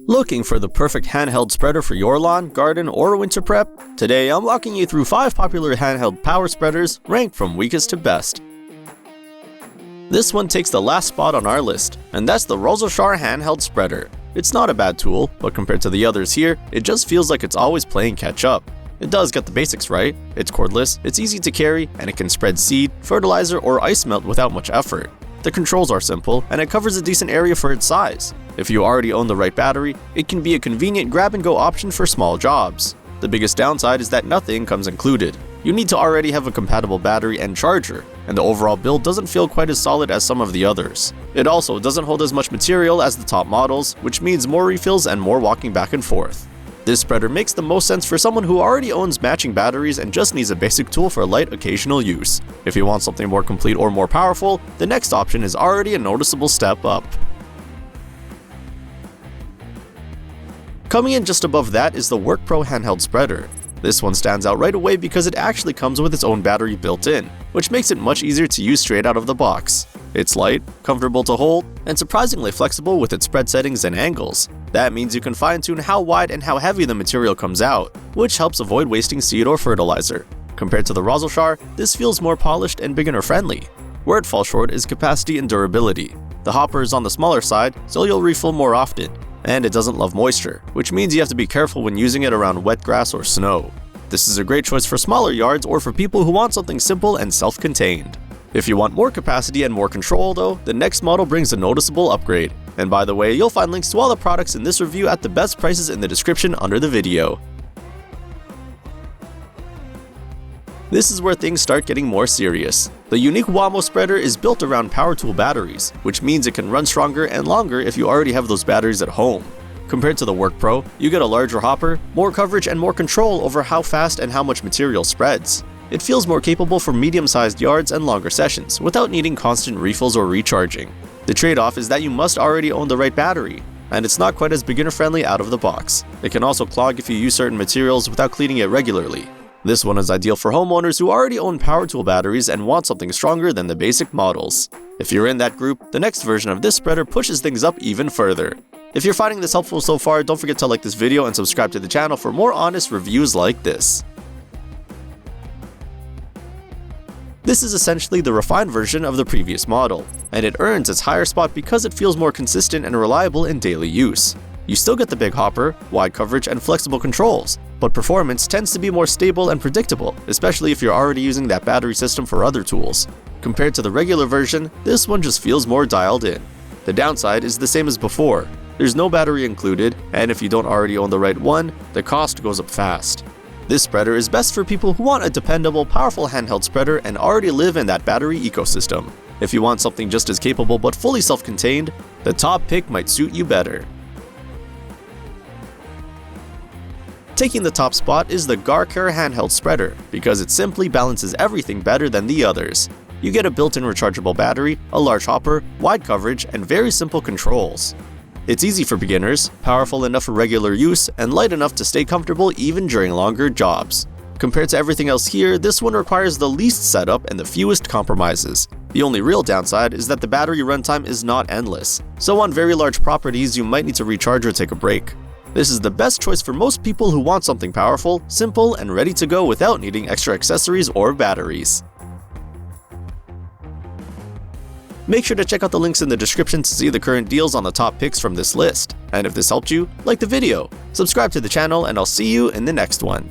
Looking for the perfect handheld spreader for your lawn, garden, or winter prep? Today I'm walking you through 5 popular handheld power spreaders, ranked from weakest to best. This one takes the last spot on our list, and that's the Rozlchar handheld spreader. It's not a bad tool, but compared to the others here, it just feels like it's always playing catch up. It does get the basics right, it's cordless, it's easy to carry, and it can spread seed, fertilizer, or ice melt without much effort. The controls are simple, and it covers a decent area for its size. If you already own the right battery, it can be a convenient grab-and-go option for small jobs. The biggest downside is that nothing comes included. You need to already have a compatible battery and charger, and the overall build doesn't feel quite as solid as some of the others. It also doesn't hold as much material as the top models, which means more refills and more walking back and forth. This spreader makes the most sense for someone who already owns matching batteries and just needs a basic tool for light occasional use. If you want something more complete or more powerful, the next option is already a noticeable step up. Coming in just above that is the WORKPRO handheld spreader. This one stands out right away because it actually comes with its own battery built in, which makes it much easier to use straight out of the box. It's light, comfortable to hold, and surprisingly flexible with its spread settings and angles. That means you can fine-tune how wide and how heavy the material comes out, which helps avoid wasting seed or fertilizer. Compared to the Rozlchar, this feels more polished and beginner-friendly. Where it falls short is capacity and durability. The hopper is on the smaller side, so you'll refill more often. And it doesn't love moisture, which means you have to be careful when using it around wet grass or snow. This is a great choice for smaller yards or for people who want something simple and self-contained. If you want more capacity and more control though, the next model brings a noticeable upgrade. And by the way, you'll find links to all the products in this review at the best prices in the description under the video. This is where things start getting more serious. The Uniqwamo spreader is built around power tool batteries, which means it can run stronger and longer if you already have those batteries at home. Compared to the WORKPRO, you get a larger hopper, more coverage, and more control over how fast and how much material spreads. It feels more capable for medium-sized yards and longer sessions, without needing constant refills or recharging. The trade-off is that you must already own the right battery, and it's not quite as beginner-friendly out of the box. It can also clog if you use certain materials without cleaning it regularly. This one is ideal for homeowners who already own power tool batteries and want something stronger than the basic models. If you're in that group, the next version of this spreader pushes things up even further. If you're finding this helpful so far, don't forget to like this video and subscribe to the channel for more honest reviews like this. This is essentially the refined version of the previous model, and it earns its higher spot because it feels more consistent and reliable in daily use. You still get the big hopper, wide coverage, and flexible controls, but performance tends to be more stable and predictable, especially if you're already using that battery system for other tools. Compared to the regular version, this one just feels more dialed in. The downside is the same as before. There's no battery included, and if you don't already own the right one, the cost goes up fast. This spreader is best for people who want a dependable, powerful handheld spreader and already live in that battery ecosystem. If you want something just as capable but fully self-contained, the top pick might suit you better. Taking the top spot is the GARCARE handheld spreader, because it simply balances everything better than the others. You get a built-in rechargeable battery, a large hopper, wide coverage, and very simple controls. It's easy for beginners, powerful enough for regular use, and light enough to stay comfortable even during longer jobs. Compared to everything else here, this one requires the least setup and the fewest compromises. The only real downside is that the battery runtime is not endless, so on very large properties you might need to recharge or take a break. This is the best choice for most people who want something powerful, simple, and ready to go without needing extra accessories or batteries. Make sure to check out the links in the description to see the current deals on the top picks from this list. And if this helped you, like the video, subscribe to the channel, and I'll see you in the next one.